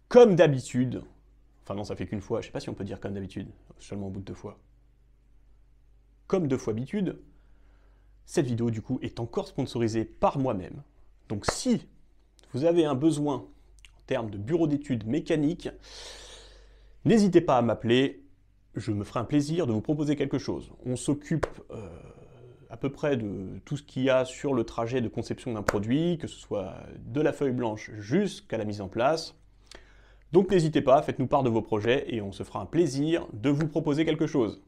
Comme d'habitude, enfin non, ça fait qu'une fois, je sais pas si on peut dire comme d'habitude, seulement au bout de 2 fois. Comme 2 fois habitude, cette vidéo du coup est encore sponsorisée par moi-même. Donc si vous avez un besoin en termes de bureau d'études mécanique, n'hésitez pas à m'appeler, je me ferai un plaisir de vous proposer quelque chose. On s'occupe à peu près de tout ce qu'il y a sur le trajet de conception d'un produit, que ce soit de la feuille blanche jusqu'à la mise en place. Donc n'hésitez pas, faites-nous part de vos projets et on se fera un plaisir de vous proposer quelque chose.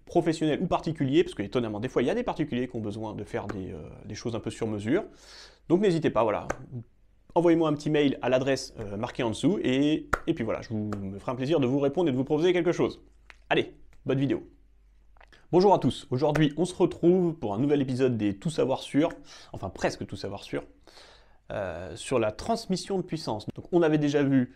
Professionnel ou particulier, parce que étonnamment, des fois il y a des particuliers qui ont besoin de faire des choses un peu sur mesure. Donc n'hésitez pas, voilà. Envoyez-moi un petit mail à l'adresse marquée en dessous et puis voilà, me ferai un plaisir de vous répondre et de vous proposer quelque chose. Allez, bonne vidéo. Bonjour à tous, aujourd'hui on se retrouve pour un nouvel épisode des Tout Savoir Sûr, enfin presque Tout Savoir Sûr, sur la transmission de puissance. Donc on avait déjà vu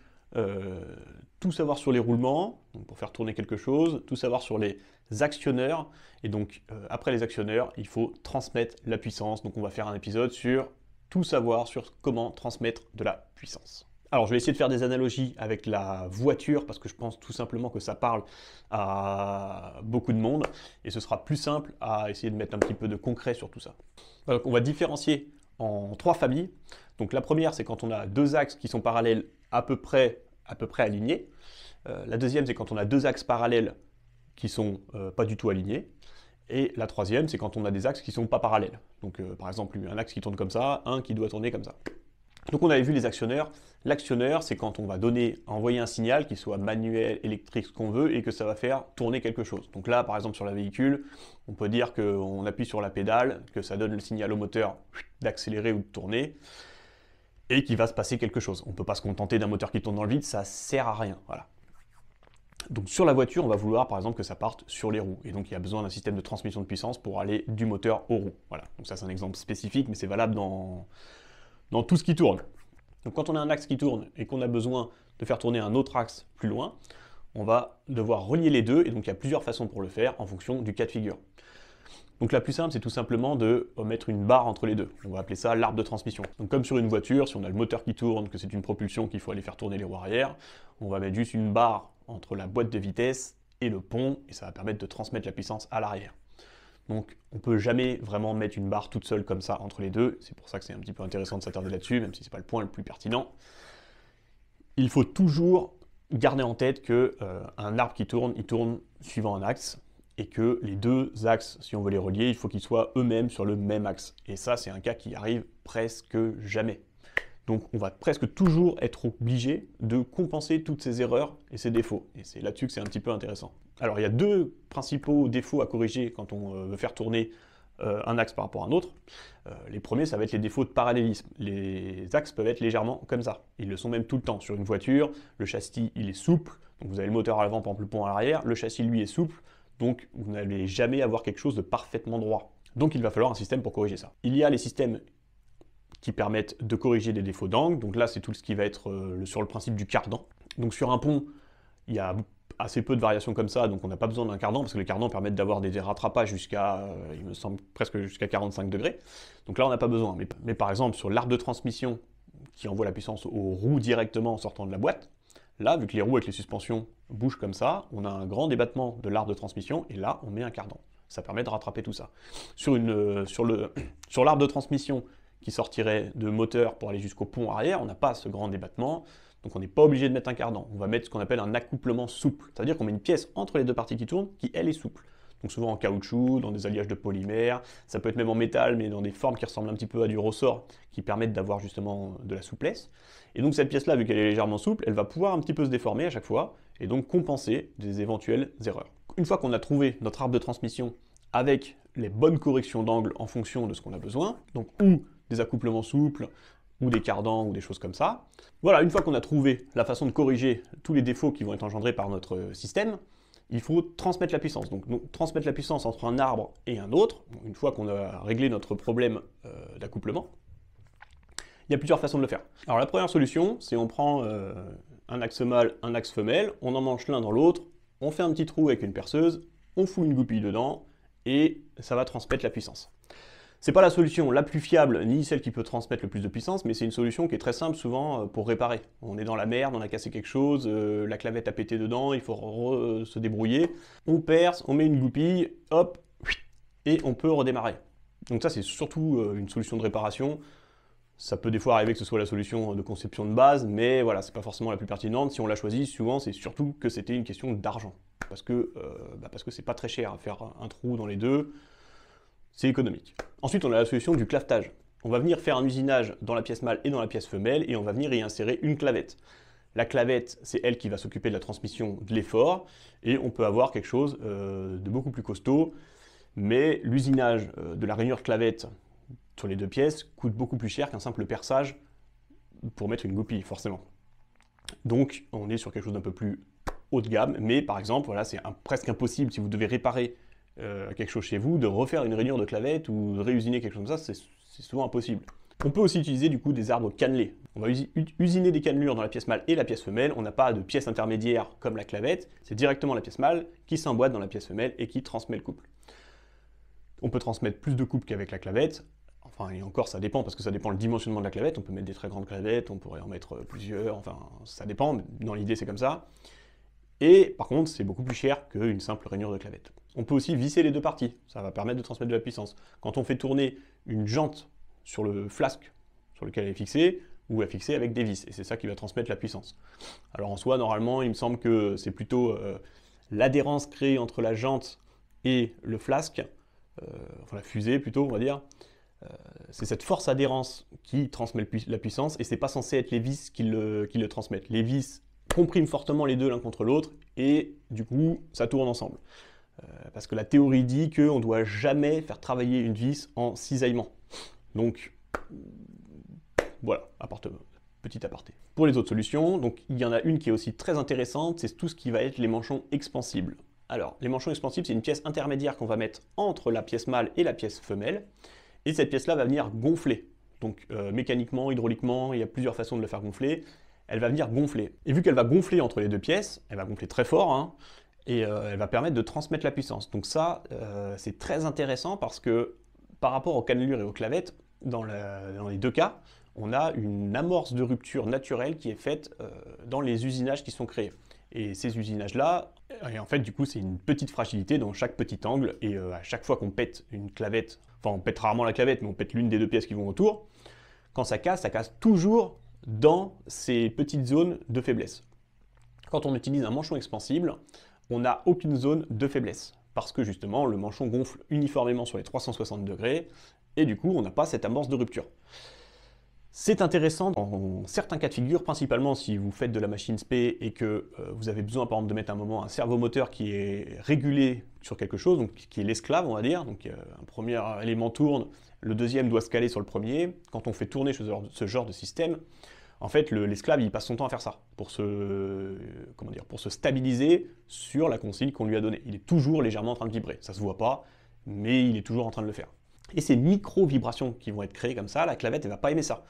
tout savoir sur les roulements, donc pour faire tourner quelque chose, tout savoir sur les actionneurs, et donc après les actionneurs, il faut transmettre la puissance. Donc on va faire un épisode sur tout savoir sur comment transmettre de la puissance. Alors je vais essayer de faire des analogies avec la voiture, parce que je pense tout simplement que ça parle à beaucoup de monde, et ce sera plus simple à essayer de mettre un petit peu de concret sur tout ça. Donc on va différencier en 3 familles. Donc la première, c'est quand on a 2 axes qui sont parallèles à peu près alignés. La deuxième, c'est quand on a 2 axes parallèles qui sont pas du tout alignés. Et la troisième, c'est quand on a des axes qui ne sont pas parallèles. Donc par exemple, un axe qui tourne comme ça, un qui doit tourner comme ça. Donc on avait vu les actionneurs. L'actionneur, c'est quand on va envoyer un signal, qu'il soit manuel, électrique, ce qu'on veut, et que ça va faire tourner quelque chose. Donc là, par exemple, sur la véhicule, on peut dire qu'on appuie sur la pédale, que ça donne le signal au moteur d'accélérer ou de tourner, et qu'il va se passer quelque chose. On ne peut pas se contenter d'un moteur qui tourne dans le vide, ça sert à rien. Voilà. Donc sur la voiture, on va vouloir par exemple que ça parte sur les roues. Et donc il y a besoin d'un système de transmission de puissance pour aller du moteur aux roues. Voilà. Donc ça c'est un exemple spécifique, mais c'est valable dans tout ce qui tourne. Donc quand on a un axe qui tourne et qu'on a besoin de faire tourner un autre axe plus loin, on va devoir relier les deux, et donc il y a plusieurs façons pour le faire en fonction du cas de figure. Donc la plus simple, c'est tout simplement de mettre une barre entre les deux. On va appeler ça l'arbre de transmission. Donc comme sur une voiture, si on a le moteur qui tourne, que c'est une propulsion qu'il faut aller faire tourner les roues arrière, on va mettre juste une barre entre la boîte de vitesse et le pont, et ça va permettre de transmettre la puissance à l'arrière. Donc on ne peut jamais vraiment mettre une barre toute seule comme ça entre les deux, c'est pour ça que c'est un petit peu intéressant de s'attarder là-dessus, même si ce n'est pas le point le plus pertinent. Il faut toujours garder en tête qu'un arbre qui tourne, il tourne suivant un axe, et que les 2 axes, si on veut les relier, il faut qu'ils soient eux-mêmes sur le même axe. Et ça, c'est un cas qui arrive presque jamais. Donc on va presque toujours être obligé de compenser toutes ces erreurs et ces défauts. Et c'est là-dessus que c'est un petit peu intéressant. Alors il y a 2 principaux défauts à corriger quand on veut faire tourner un axe par rapport à un autre. Les premiers, ça va être les défauts de parallélisme. Les axes peuvent être légèrement comme ça. Ils le sont même tout le temps. Sur une voiture, le châssis, il est souple. Donc vous avez le moteur à l'avant, par exemple le pont à l'arrière. Le châssis, lui, est souple. Donc vous n'allez jamais avoir quelque chose de parfaitement droit. Donc il va falloir un système pour corriger ça. Il y a les systèmes qui permettent de corriger des défauts d'angle. Donc là, c'est tout ce qui va être sur le principe du cardan. Donc sur un pont, il y a assez peu de variations comme ça, donc on n'a pas besoin d'un cardan, parce que les cardans permettent d'avoir des rattrapages jusqu'à, il me semble, presque jusqu'à 45 degrés. Donc là, on n'a pas besoin. Mais par exemple, sur l'arbre de transmission qui envoie la puissance aux roues directement en sortant de la boîte, là, vu que les roues avec les suspensions bougent comme ça, on a un grand débattement de l'arbre de transmission, et là, on met un cardan. Ça permet de rattraper tout ça. Sur l'arbre de transmission qui sortirait de moteur pour aller jusqu'au pont arrière, on n'a pas ce grand débattement, donc on n'est pas obligé de mettre un cardan. On va mettre ce qu'on appelle un accouplement souple, c'est-à-dire qu'on met une pièce entre les 2 parties qui tournent, qui elle est souple. Donc souvent en caoutchouc, dans des alliages de polymère, ça peut être même en métal, mais dans des formes qui ressemblent un petit peu à du ressort, qui permettent d'avoir justement de la souplesse. Et donc cette pièce-là, vu qu'elle est légèrement souple, elle va pouvoir un petit peu se déformer à chaque fois, et donc compenser des éventuelles erreurs. Une fois qu'on a trouvé notre arbre de transmission avec les bonnes corrections d'angle en fonction de ce qu'on a besoin, donc ou des accouplements souples, ou des cardans, ou des choses comme ça. Voilà, une fois qu'on a trouvé la façon de corriger tous les défauts qui vont être engendrés par notre système, il faut transmettre la puissance. Donc transmettre la puissance entre un arbre et un autre, une fois qu'on a réglé notre problème d'accouplement, il y a plusieurs façons de le faire. Alors la première solution, c'est on prend un axe mâle, un axe femelle, on en manche l'un dans l'autre, on fait un petit trou avec une perceuse, on fout une goupille dedans, et ça va transmettre la puissance. C'est pas la solution la plus fiable, ni celle qui peut transmettre le plus de puissance, mais c'est une solution qui est très simple souvent pour réparer. On est dans la merde, on a cassé quelque chose, la clavette a pété dedans, il faut se débrouiller. On perce, on met une goupille, hop, et on peut redémarrer. Donc ça c'est surtout une solution de réparation. Ça peut des fois arriver que ce soit la solution de conception de base, mais voilà, c'est pas forcément la plus pertinente. Si on l'a choisie, souvent c'est surtout que c'était une question d'argent. Parce que c'est pas très cher à faire un trou dans les deux. C'est économique. Ensuite, on a la solution du clavetage. On va venir faire un usinage dans la pièce mâle et dans la pièce femelle et on va venir y insérer une clavette. La clavette, c'est elle qui va s'occuper de la transmission de l'effort et on peut avoir quelque chose de beaucoup plus costaud, mais l'usinage de la rainure clavette sur les deux pièces coûte beaucoup plus cher qu'un simple perçage pour mettre une goupille, forcément. Donc, on est sur quelque chose d'un peu plus haut de gamme, mais par exemple, voilà, c'est presque impossible si vous devez réparer quelque chose chez vous, de refaire une rainure de clavette ou de réusiner quelque chose comme ça, c'est souvent impossible. On peut aussi utiliser du coup des arbres cannelés. On va usiner des cannelures dans la pièce mâle et la pièce femelle, on n'a pas de pièce intermédiaire comme la clavette, c'est directement la pièce mâle qui s'emboîte dans la pièce femelle et qui transmet le couple. On peut transmettre plus de couple qu'avec la clavette, enfin et encore ça dépend parce que ça dépend le dimensionnement de la clavette, on peut mettre des très grandes clavettes, on pourrait en mettre plusieurs, enfin ça dépend, mais dans l'idée c'est comme ça. Et par contre, c'est beaucoup plus cher qu'une simple rainure de clavette. On peut aussi visser les deux parties, ça va permettre de transmettre de la puissance. Quand on fait tourner une jante sur le flasque sur lequel elle est fixée, ou à fixer avec des vis, et c'est ça qui va transmettre la puissance. Alors en soi, normalement, il me semble que c'est plutôt l'adhérence créée entre la jante et le flasque, enfin la fusée plutôt, on va dire, c'est cette force adhérence qui transmet la puissance, et c'est pas censé être les vis qui le transmettent. Les vis compriment fortement les deux l'un contre l'autre, et du coup, ça tourne ensemble. Parce que la théorie dit qu'on ne doit jamais faire travailler une vis en cisaillement. Donc, voilà, petit aparté. Pour les autres solutions, donc, il y en a une qui est aussi très intéressante, c'est tout ce qui va être les manchons expansibles. Alors, les manchons expansibles, c'est une pièce intermédiaire qu'on va mettre entre la pièce mâle et la pièce femelle, et cette pièce-là va venir gonfler. Donc, mécaniquement, hydrauliquement, il y a plusieurs façons de le faire gonfler. Elle va venir gonfler. Et vu qu'elle va gonfler entre les deux pièces, elle va gonfler très fort, hein, et elle va permettre de transmettre la puissance. Donc ça, c'est très intéressant parce que par rapport aux cannelures et aux clavettes, dans les deux cas, on a une amorce de rupture naturelle qui est faite dans les usinages qui sont créés. Et ces usinages-là, en fait, du coup, c'est une petite fragilité dans chaque petit angle, et à chaque fois qu'on pète une clavette, enfin on pète rarement la clavette, mais on pète l'une des deux pièces qui vont autour, quand ça casse toujours dans ces petites zones de faiblesse. Quand on utilise un manchon expansible, on n'a aucune zone de faiblesse, parce que justement le manchon gonfle uniformément sur les 360 degrés, et du coup on n'a pas cette amorce de rupture. C'est intéressant dans certains cas de figure, principalement si vous faites de la machine spé et que vous avez besoin par exemple de mettre un moment un servomoteur qui est régulé sur quelque chose, donc qui est l'esclave on va dire, donc un premier élément tourne, le deuxième doit se caler sur le premier. Quand on fait tourner ce genre de système, en fait l'esclave il passe son temps à faire ça, pour se stabiliser sur la consigne qu'on lui a donnée. Il est toujours légèrement en train de vibrer, ça se voit pas, mais il est toujours en train de le faire. Et ces micro-vibrations qui vont être créées comme ça, la clavette elle va pas aimer ça.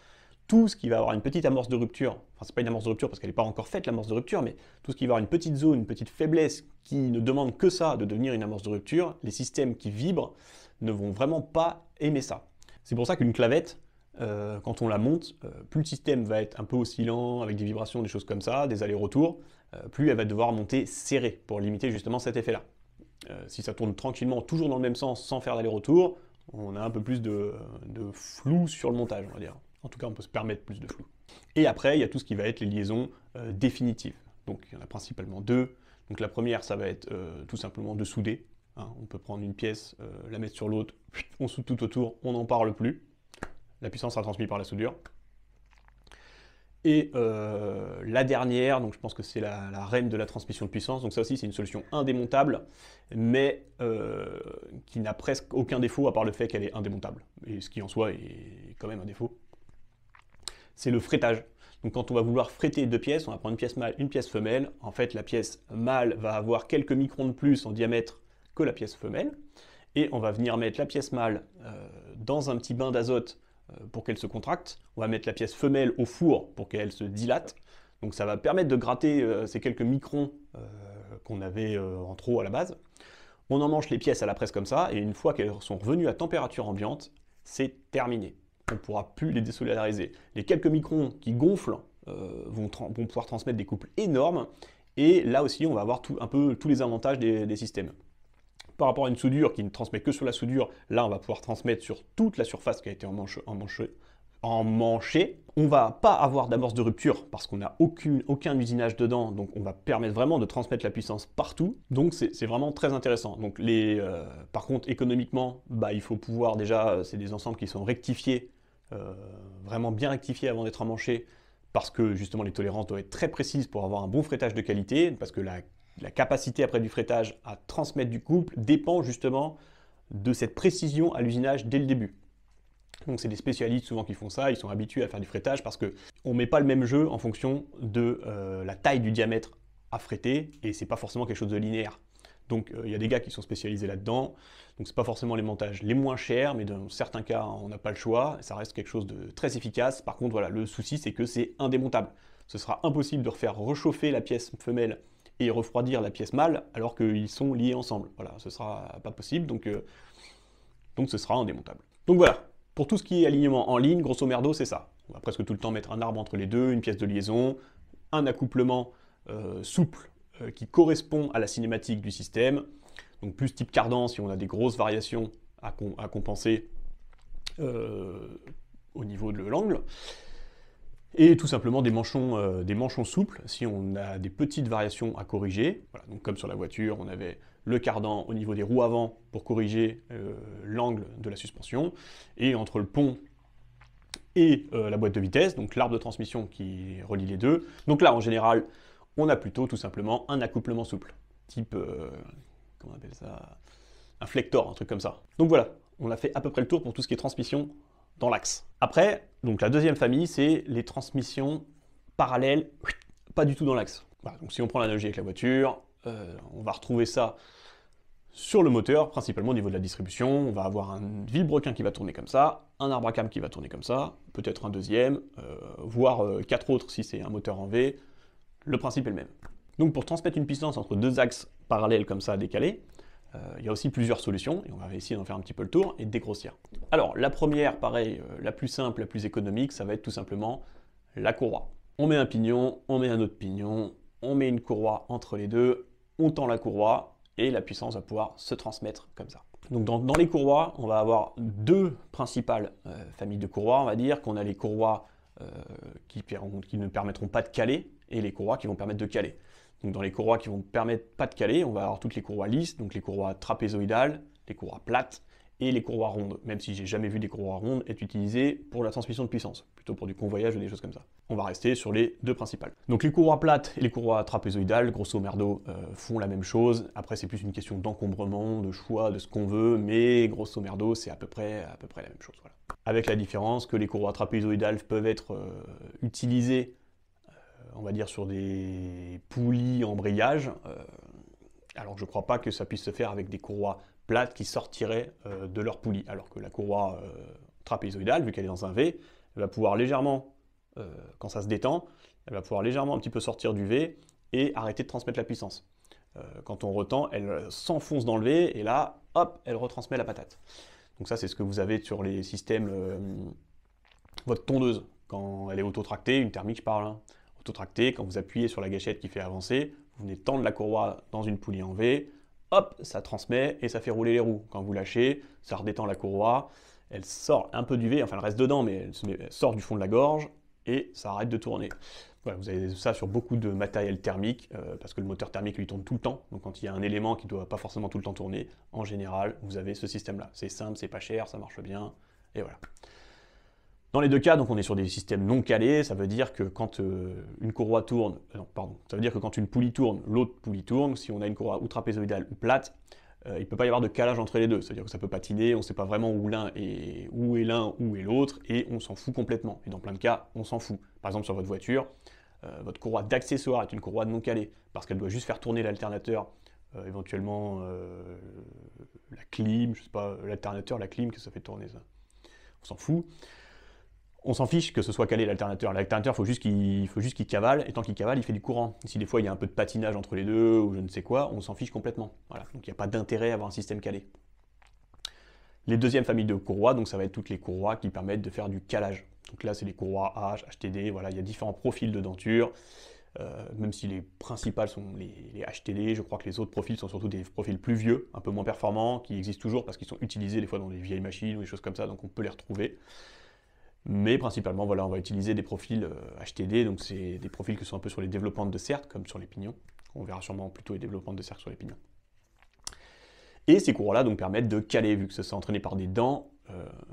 Tout ce qui va avoir une petite amorce de rupture, enfin c'est pas une amorce de rupture parce qu'elle n'est pas encore faite l'amorce de rupture, mais tout ce qui va avoir une petite zone, une petite faiblesse qui ne demande que ça de devenir une amorce de rupture, les systèmes qui vibrent ne vont vraiment pas aimer ça. C'est pour ça qu'une clavette, quand on la monte, plus le système va être un peu oscillant, avec des vibrations, des choses comme ça, des allers-retours, plus elle va devoir monter serrée pour limiter justement cet effet-là. Si ça tourne tranquillement, toujours dans le même sens, sans faire d'aller-retour, on a un peu plus de flou sur le montage, on va dire. En tout cas, on peut se permettre plus de flou. Et après, il y a tout ce qui va être les liaisons définitives. Donc, il y en a principalement deux. Donc, la première, ça va être tout simplement de souder. Hein. On peut prendre une pièce, la mettre sur l'autre, on soude tout autour, on n'en parle plus. La puissance sera transmise par la soudure. Et la dernière, donc je pense que c'est la reine de la transmission de puissance, donc ça aussi c'est une solution indémontable, mais qui n'a presque aucun défaut à part le fait qu'elle est indémontable, et ce qui en soi est quand même un défaut. C'est le frettage. Donc quand on va vouloir fretter deux pièces, on va prendre une pièce mâle, une pièce femelle. En fait, la pièce mâle va avoir quelques microns de plus en diamètre que la pièce femelle, et on va venir mettre la pièce mâle dans un petit bain d'azote pour qu'elle se contracte. On va mettre la pièce femelle au four pour qu'elle se dilate. Donc ça va permettre de gratter ces quelques microns qu'on avait en trop à la base. On emmanche les pièces à la presse comme ça, et une fois qu'elles sont revenues à température ambiante, c'est terminé. On ne pourra plus les désolidariser. Les quelques microns qui gonflent vont pouvoir transmettre des couples énormes, et là aussi on va avoir un peu tous les avantages des systèmes. Par rapport à une soudure qui ne transmet que sur la soudure, là on va pouvoir transmettre sur toute la surface qui a été emmanchée. On va pas avoir d'amorce de rupture parce qu'on n'a aucun usinage dedans, donc on va permettre vraiment de transmettre la puissance partout. Donc c'est vraiment très intéressant. Donc par contre économiquement, il faut pouvoir déjà, c'est des ensembles qui sont rectifiés, vraiment bien rectifiés avant d'être emmanchés, parce que justement les tolérances doivent être très précises pour avoir un bon frettage de qualité, parce que la capacité après du frettage à transmettre du couple dépend justement de cette précision à l'usinage dès le début. Donc c'est des spécialistes souvent qui font ça, ils sont habitués à faire du frettage parce qu'on ne met pas le même jeu en fonction de la taille du diamètre à fretter, et c'est pas forcément quelque chose de linéaire. Donc il y a des gars qui sont spécialisés là-dedans, donc c'est pas forcément les montages les moins chers, mais dans certains cas on n'a pas le choix, ça reste quelque chose de très efficace. Par contre voilà, le souci c'est que c'est indémontable. Ce sera impossible de refaire réchauffer la pièce femelle et refroidir la pièce mâle alors qu'ils sont liés ensemble. Voilà, ce sera pas possible, donc ce sera indémontable. Donc voilà, pour tout ce qui est alignement en ligne, grosso merdo, c'est ça. On va presque tout le temps mettre un arbre entre les deux, une pièce de liaison, un accouplement souple qui correspond à la cinématique du système, donc plus type cardan si on a des grosses variations à compenser au niveau de l'angle. Et tout simplement des manchons souples si on a des petites variations à corriger. Voilà, donc comme sur la voiture, on avait le cardan au niveau des roues avant pour corriger l'angle de la suspension, et entre le pont et la boîte de vitesse, donc l'arbre de transmission qui relie les deux. Donc là, en général, on a plutôt tout simplement un accouplement souple, type, comment on appelle ça, un flector, un truc comme ça. Donc voilà, on a fait à peu près le tour pour tout ce qui est transmission dans l'axe. Après, donc la deuxième famille, c'est les transmissions parallèles, pas du tout dans l'axe. Voilà, donc si on prend l'analogie avec la voiture, on va retrouver ça sur le moteur, principalement au niveau de la distribution. On va avoir un vilebrequin qui va tourner comme ça, un arbre à cam qui va tourner comme ça, peut-être un deuxième, voire 4 autres si c'est un moteur en V. Le principe est le même. Donc pour transmettre une puissance entre deux axes parallèles comme ça, décalés, il y a aussi plusieurs solutions, et on va essayer d'en faire un petit peu le tour et de dégrossir. Alors la première, pareil, la plus simple, la plus économique, ça va être tout simplement la courroie. On met un pignon, on met un autre pignon, on met une courroie entre les deux, on tend la courroie, et la puissance va pouvoir se transmettre comme ça. Donc dans les courroies, on va avoir deux principales familles de courroies. On va dire qu'on a les courroies qui ne permettront pas de caler, et les courroies qui vont permettre de caler. Donc dans les courroies qui vont permettre pas de caler, on va avoir toutes les courroies lisses, donc les courroies trapézoïdales, les courroies plates et les courroies rondes, même si j'ai jamais vu des courroies rondes être utilisées pour la transmission de puissance, plutôt pour du convoyage ou des choses comme ça. On va rester sur les deux principales. Donc les courroies plates et les courroies trapézoïdales, grosso merdo, font la même chose. Après c'est plus une question d'encombrement, de choix, de ce qu'on veut, mais grosso merdo c'est à peu près la même chose. Voilà. Avec la différence que les courroies trapézoïdales peuvent être utilisées, on va dire, sur des poulies en brillage, alors je ne crois pas que ça puisse se faire avec des courroies plates qui sortiraient de leur poulie, alors que la courroie trapézoïdale, vu qu'elle est dans un V, elle va pouvoir légèrement, quand ça se détend, elle va pouvoir légèrement un petit peu sortir du V et arrêter de transmettre la puissance. Quand on retend, elle s'enfonce dans le V, et là, hop, elle retransmet la patate. Donc ça, c'est ce que vous avez sur les systèmes, votre tondeuse, quand elle est auto-tractée, une thermique je parle, hein. Auto-tractée, quand vous appuyez sur la gâchette qui fait avancer, vous venez tendre la courroie dans une poulie en V, hop, ça transmet et ça fait rouler les roues. Quand vous lâchez, ça redétend la courroie, elle sort un peu du V, enfin elle reste dedans, mais elle sort du fond de la gorge et ça arrête de tourner. Voilà, vous avez ça sur beaucoup de matériel thermique, parce que le moteur thermique lui tourne tout le temps, donc quand il y a un élément qui ne doit pas forcément tout le temps tourner, en général, vous avez ce système-là. C'est simple, c'est pas cher, ça marche bien, et voilà. Dans les deux cas, donc on est sur des systèmes non calés, ça veut dire que quand une courroie tourne, ça veut dire que quand une poulie tourne, l'autre poulie tourne. Si on a une courroie ou trapézoïdale ou plate, il ne peut pas y avoir de calage entre les deux, c'est-à-dire que ça peut patiner, on ne sait pas vraiment où est l'un, où est l'autre, et on s'en fout complètement. Et dans plein de cas, on s'en fout. Par exemple sur votre voiture, votre courroie d'accessoire est une courroie non calée, parce qu'elle doit juste faire tourner l'alternateur, éventuellement la clim, je sais pas, l'alternateur, la clim, que ça fait tourner ça. On s'en fout. On s'en fiche que ce soit calé l'alternateur. L'alternateur, il faut juste qu'il cavale, et tant qu'il cavale, il fait du courant. Si des fois il y a un peu de patinage entre les deux, ou je ne sais quoi, on s'en fiche complètement. Voilà. Donc il n'y a pas d'intérêt à avoir un système calé. Les deuxièmes familles de courroies, donc ça va être toutes les courroies qui permettent de faire du calage. Donc là, c'est les courroies H, HTD, voilà, il y a différents profils de denture. Même si les principales sont les HTD, je crois que les autres profils sont surtout des profils plus vieux, un peu moins performants, qui existent toujours parce qu'ils sont utilisés des fois dans des vieilles machines ou des choses comme ça, donc on peut les retrouver. Mais principalement, voilà, on va utiliser des profils HTD, donc c'est des profils qui sont un peu sur les développantes de cercle, comme sur les pignons. On verra sûrement plutôt les développantes de cercle sur les pignons. Et ces courroies-là donc permettent de caler, vu que c'est entraîné par des dents,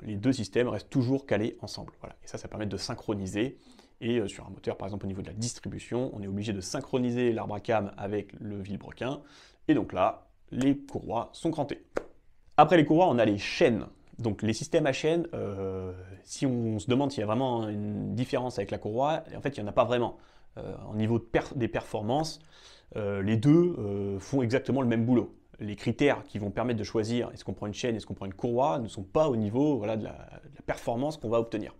les deux systèmes restent toujours calés ensemble. Voilà. Et ça permet de synchroniser. Et sur un moteur, par exemple, au niveau de la distribution, on est obligé de synchroniser l'arbre à cam avec le vilebrequin. Et donc là, les courroies sont crantées. Après les courroies, on a les chaînes. Donc les systèmes à chaîne, si on se demande s'il y a vraiment une différence avec la courroie, en fait, il n'y en a pas vraiment. Au niveau des performances, les deux font exactement le même boulot. Les critères qui vont permettre de choisir est-ce qu'on prend une chaîne, est-ce qu'on prend une courroie, ne sont pas au niveau voilà, de la performance qu'on va obtenir.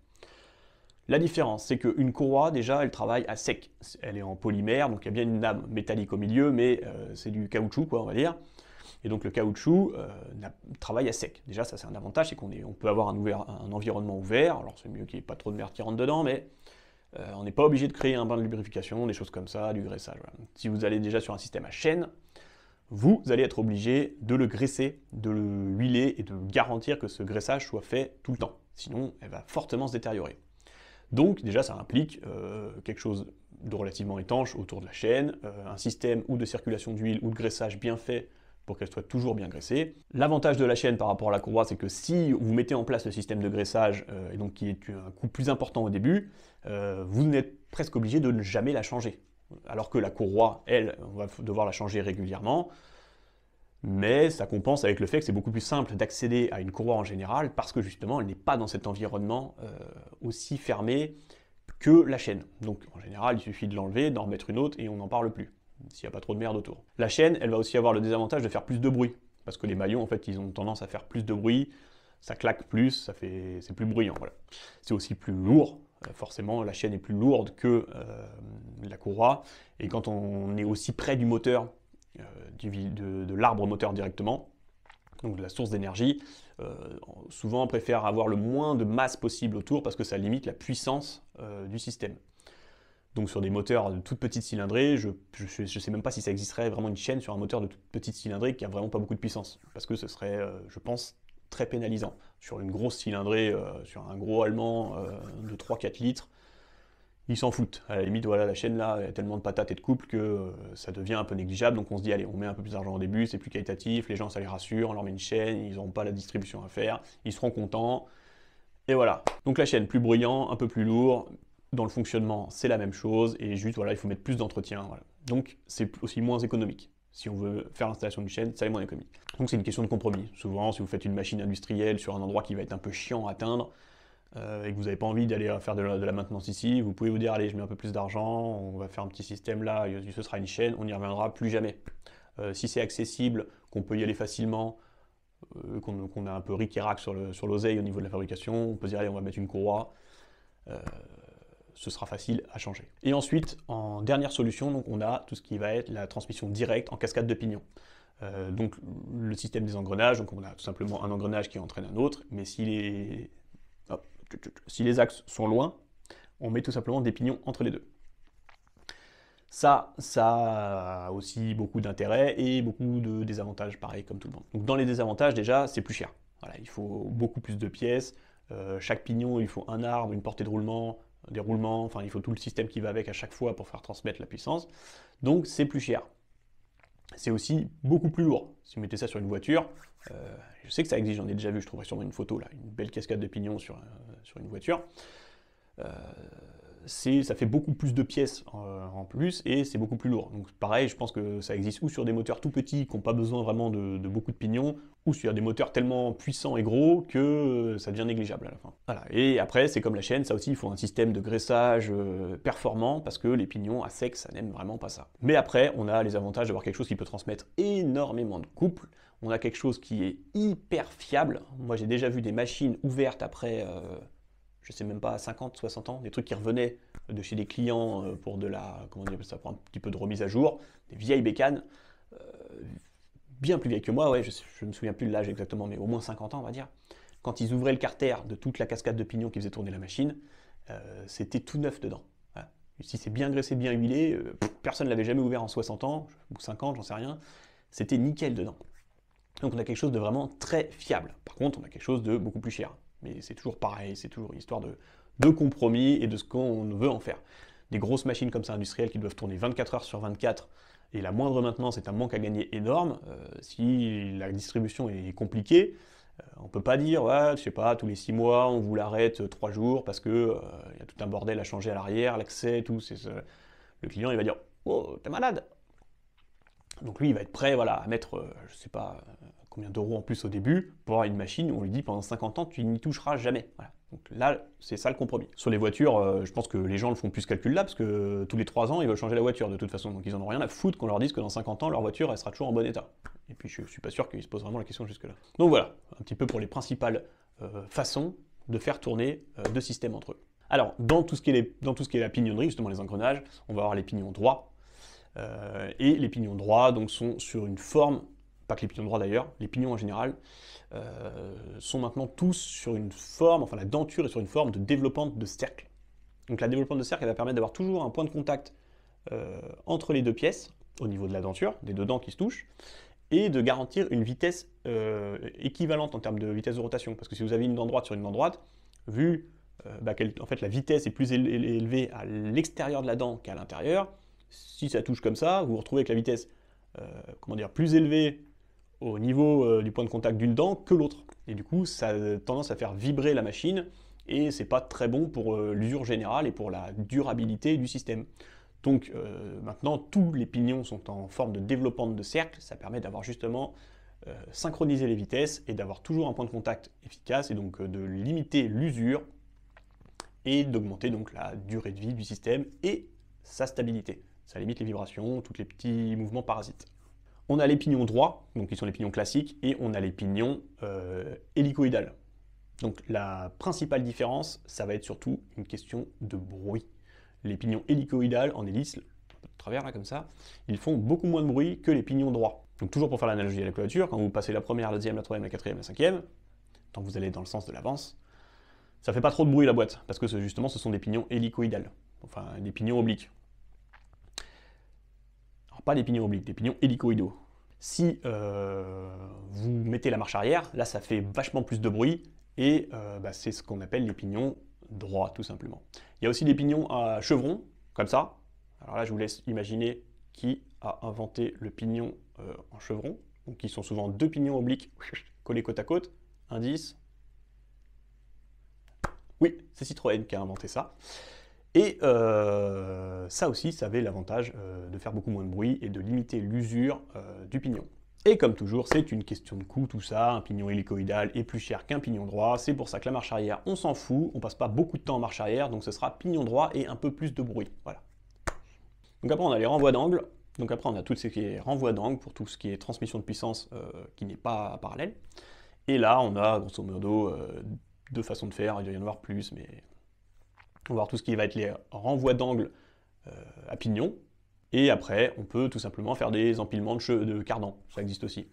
La différence, c'est qu'une courroie, déjà, elle travaille à sec. Elle est en polymère, donc il y a bien une lame métallique au milieu, mais c'est du caoutchouc, quoi, on va dire. Et donc le caoutchouc travaille à sec. Déjà, ça c'est un avantage, c'est qu'on peut avoir un environnement ouvert. Alors c'est mieux qu'il n'y ait pas trop de merde qui rentre dedans, mais on n'est pas obligé de créer un bain de lubrification, des choses comme ça, du graissage. Voilà. Si vous allez déjà sur un système à chaîne, vous allez être obligé de le graisser, de le huiler et de garantir que ce graissage soit fait tout le temps. Sinon, elle va fortement se détériorer. Donc déjà, ça implique quelque chose de relativement étanche autour de la chaîne, un système ou de circulation d'huile ou de graissage bien fait pour qu'elle soit toujours bien graissée. L'avantage de la chaîne par rapport à la courroie, c'est que si vous mettez en place le système de graissage, et donc qui est un coût plus important au début, vous n'êtes presque obligé de ne jamais la changer. Alors que la courroie, elle, on va devoir la changer régulièrement, mais ça compense avec le fait que c'est beaucoup plus simple d'accéder à une courroie en général, parce que justement, elle n'est pas dans cet environnement aussi fermé que la chaîne. Donc en général, il suffit de l'enlever, d'en remettre une autre, et on n'en parle plus, s'il n'y a pas trop de merde autour. La chaîne, elle va aussi avoir le désavantage de faire plus de bruit, parce que les maillons, en fait, ils ont tendance à faire plus de bruit, ça claque plus, c'est plus bruyant, voilà. C'est aussi plus lourd, forcément, la chaîne est plus lourde que la courroie, et quand on est aussi près du moteur, de l'arbre moteur directement, donc de la source d'énergie, souvent on préfère avoir le moins de masse possible autour parce que ça limite la puissance du système. Donc sur des moteurs de toute petite cylindrée, je ne sais même pas si ça existerait vraiment une chaîne sur un moteur de toute petite cylindrée qui a vraiment pas beaucoup de puissance, parce que ce serait, je pense, très pénalisant. Sur une grosse cylindrée, sur un gros allemand de 3-4 litres, ils s'en foutent. À la limite, voilà, la chaîne là, il y a tellement de patates et de couples que ça devient un peu négligeable, donc on se dit, allez, on met un peu plus d'argent au début, c'est plus qualitatif, les gens ça les rassure, on leur met une chaîne, ils n'auront pas la distribution à faire, ils seront contents, et voilà. Donc la chaîne, plus bruyant, un peu plus lourd, dans le fonctionnement, c'est la même chose, et juste, voilà, il faut mettre plus d'entretien, voilà. Donc c'est aussi moins économique. Si on veut faire l'installation d'une chaîne, ça est moins économique. Donc c'est une question de compromis. Souvent, si vous faites une machine industrielle sur un endroit qui va être un peu chiant à atteindre, et que vous n'avez pas envie d'aller faire de la maintenance ici, vous pouvez vous dire, allez, je mets un peu plus d'argent, on va faire un petit système là, ce sera une chaîne, on n'y reviendra plus jamais. Si c'est accessible, qu'on peut y aller facilement, qu'on a un peu ric et rac sur l'oseille au niveau de la fabrication, on peut se dire, allez, on va mettre une courroie, ce sera facile à changer. Et ensuite, en dernière solution, donc, on a tout ce qui va être la transmission directe en cascade de pignon. Donc le système des engrenages, donc on a tout simplement un engrenage qui entraîne un autre, mais si les axes sont loin, on met tout simplement des pignons entre les deux. Ça a aussi beaucoup d'intérêts et beaucoup de désavantages, pareil comme tout le monde. Donc dans les désavantages, déjà, c'est plus cher. Voilà, il faut beaucoup plus de pièces. Chaque pignon, il faut un arbre, une portée de roulement, des roulements, enfin il faut tout le système qui va avec à chaque fois pour faire transmettre la puissance. Donc c'est plus cher. C'est aussi beaucoup plus lourd. Si vous mettez ça sur une voiture, je sais que ça existe, j'en ai déjà vu, je trouverai sûrement une photo là, une belle cascade de pignons sur une voiture. Ça fait beaucoup plus de pièces en plus et c'est beaucoup plus lourd. Donc pareil, je pense que ça existe ou sur des moteurs tout petits qui n'ont pas besoin vraiment de beaucoup de pignons, ou sur des moteurs tellement puissants et gros que ça devient négligeable à la fin. Voilà. Et après, c'est comme la chaîne, ça aussi, il faut un système de graissage performant parce que les pignons à sec, ça n'aime vraiment pas ça. Mais après, on a les avantages d'avoir quelque chose qui peut transmettre énormément de couple. On a quelque chose qui est hyper fiable. Moi, j'ai déjà vu des machines ouvertes après... je sais même pas, 50, 60 ans, des trucs qui revenaient de chez des clients pour de la, comment on appelle ça, pour un petit peu de remise à jour, des vieilles bécanes, bien plus vieilles que moi, ouais, je ne me souviens plus de l'âge exactement, mais au moins 50 ans, on va dire. Quand ils ouvraient le carter de toute la cascade de pignons qui faisait tourner la machine, c'était tout neuf dedans. Voilà. Si c'est bien graissé, bien huilé, personne ne l'avait jamais ouvert en 60 ans, ou 50, j'en sais rien. C'était nickel dedans. Donc on a quelque chose de vraiment très fiable. Par contre, on a quelque chose de beaucoup plus cher. Mais c'est toujours pareil, c'est toujours une histoire de compromis et de ce qu'on veut en faire. Des grosses machines comme ça industrielles qui doivent tourner 24 heures sur 24 et la moindre maintenance est un manque à gagner énorme. Si la distribution est compliquée, on ne peut pas dire, ouais, je sais pas, tous les 6 mois, on vous l'arrête 3 jours parce que y a tout un bordel à changer à l'arrière, l'accès, tout. Le client, il va dire, oh, t'es malade. Donc lui, il va être prêt voilà, à mettre, je sais pas combien d'euros en plus au début pour avoir une machine où on lui dit pendant 50 ans, tu n'y toucheras jamais. Voilà. Donc là, c'est ça le compromis. Sur les voitures, je pense que les gens le font plus ce calcul-là, parce que tous les 3 ans, ils veulent changer la voiture de toute façon. Donc ils en ont rien à foutre qu'on leur dise que dans 50 ans, leur voiture, elle sera toujours en bon état. Et puis je suis pas sûr qu'ils se posent vraiment la question jusque-là. Donc voilà, un petit peu pour les principales façons de faire tourner deux systèmes entre eux. Alors, dans tout ce qui est la pignonnerie, justement les engrenages, on va avoir les pignons droits. Et les pignons droits donc, sont sur une forme, pas que les pignons droits d'ailleurs, les pignons en général, sont maintenant tous sur une forme, enfin la denture est sur une forme de développante de cercle. Donc la développante de cercle, elle va permettre d'avoir toujours un point de contact entre les deux pièces, au niveau de la denture, des deux dents qui se touchent, et de garantir une vitesse équivalente en termes de vitesse de rotation. Parce que si vous avez une dent droite sur une dent droite, vu en fait, la vitesse est plus élevée à l'extérieur de la dent qu'à l'intérieur, si ça touche comme ça, vous vous retrouvez avec la vitesse plus élevée au niveau du point de contact d'une dent que l'autre. Et du coup, ça a tendance à faire vibrer la machine et c'est pas très bon pour l'usure générale et pour la durabilité du système. Donc maintenant, tous les pignons sont en forme de développante de cercle, ça permet d'avoir justement synchroniser les vitesses et d'avoir toujours un point de contact efficace et donc de limiter l'usure et d'augmenter donc la durée de vie du système et sa stabilité. Ça limite les vibrations, tous les petits mouvements parasites. On a les pignons droits, donc qui sont les pignons classiques, et on a les pignons hélicoïdales. Donc la principale différence, ça va être surtout une question de bruit. Les pignons hélicoïdales en hélice, un peu de travers là comme ça, ils font beaucoup moins de bruit que les pignons droits. Donc toujours pour faire l'analogie à la clôture, quand vous passez la première, la deuxième, la troisième, la quatrième, la cinquième, tant que vous allez dans le sens de l'avance, ça fait pas trop de bruit la boîte, parce que justement ce sont des pignons hélicoïdales, enfin des pignons obliques. Alors pas des pignons obliques, des pignons hélicoïdaux. Si vous mettez la marche arrière, là ça fait vachement plus de bruit, et c'est ce qu'on appelle les pignons droits tout simplement. Il y a aussi des pignons à chevrons, comme ça. Alors là je vous laisse imaginer qui a inventé le pignon en chevron, donc qui sont souvent deux pignons obliques collés côte à côte, indice. Oui, c'est Citroën qui a inventé ça. Et ça aussi, ça avait l'avantage de faire beaucoup moins de bruit et de limiter l'usure du pignon. Et comme toujours, c'est une question de coût tout ça, un pignon hélicoïdal est plus cher qu'un pignon droit, c'est pour ça que la marche arrière, on s'en fout, on passe pas beaucoup de temps en marche arrière, donc ce sera pignon droit et un peu plus de bruit. Voilà. Donc après on a les renvois d'angle, donc après on a tout ce qui est renvoi d'angle pour tout ce qui est transmission de puissance qui n'est pas parallèle. Et là on a grosso modo deux façons de faire, il doit y en avoir plus, mais on va voir tout ce qui va être les renvois d'angle à pignon. Et après, on peut tout simplement faire des empilements de cardans. Ça existe aussi.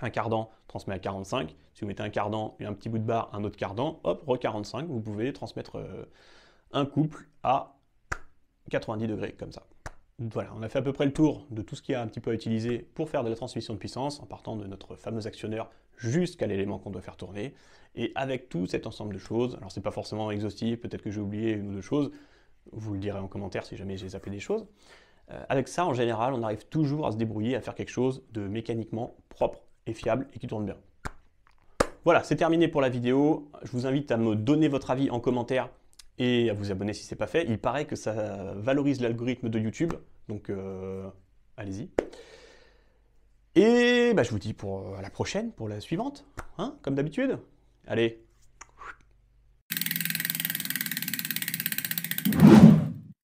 Un cardan transmet à 45. Si vous mettez un cardan et un petit bout de barre, un autre cardan, hop, re-45, vous pouvez transmettre un couple à 90 degrés, comme ça. Voilà, on a fait à peu près le tour de tout ce qu'il y a un petit peu à utiliser pour faire de la transmission de puissance, en partant de notre fameux actionneur jusqu'à l'élément qu'on doit faire tourner. Et avec tout cet ensemble de choses, alors c'est pas forcément exhaustif, peut-être que j'ai oublié une ou deux choses, vous le direz en commentaire si jamais j'ai zappé des choses. Avec ça, en général, on arrive toujours à se débrouiller, à faire quelque chose de mécaniquement propre et fiable et qui tourne bien. Voilà, c'est terminé pour la vidéo. Je vous invite à me donner votre avis en commentaire et à vous abonner si ce n'est pas fait. Il paraît que ça valorise l'algorithme de YouTube, donc allez-y. Et je vous dis à la prochaine, pour la suivante, hein, comme d'habitude. Allez,